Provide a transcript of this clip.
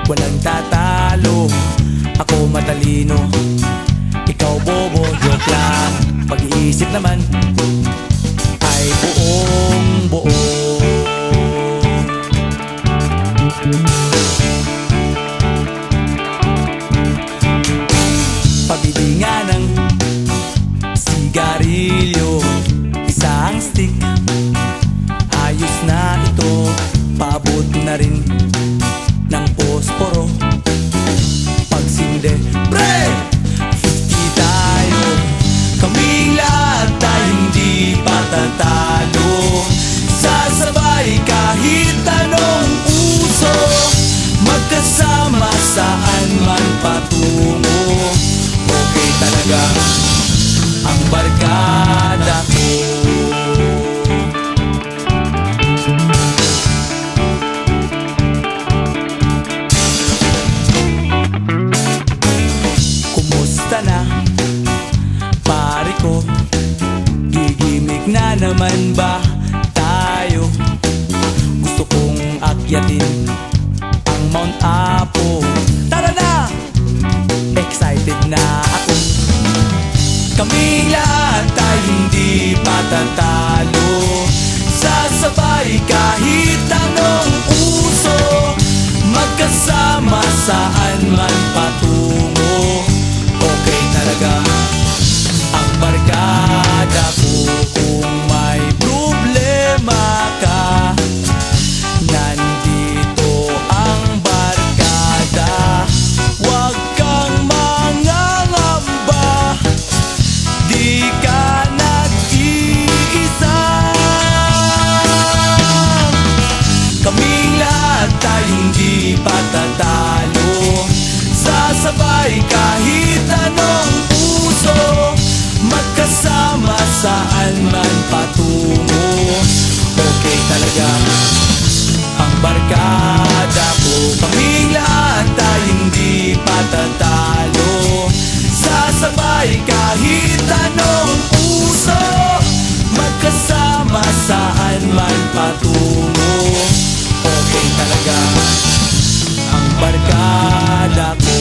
walang tatalo. Ako matalino, ikaw bobo, joke lang. Pag-iisip naman ay buong buo. Pabili nga ng sigarilyo, isang stick, ayos na ito. Paabot na rin ng posporo. Pagsinde, pre! 50 tayo, kaming lahat tayo hindi patatalo. Sasabay kahit anong uso, magkasama saan man patungo. Okay talaga ang barkada ko. Kumusta na, pare ko? Gigimik na naman ba tayo? Gusto kong akyatin ang Mount Apo. Tara na! Excited na ako. Kaming lahat tayo hindi patatalo. Sasabay kahit anong uso, magkasama saan man patungo. Okay talaga ang barkada ko. Kung may problema ka, nandito ang barkada. Huwag kang mangangamba, di ka nag-iisa. Kaming lahat tayo hindi patatalo. Sasabay kahit anong uso, magkasama saan man patungo. Okay talaga ang barkada ko. Kaming lahat tayo hindi patatalo. Sasabay kahit anong uso, magkasama saan man patungo. Okay talaga ang barkada ko.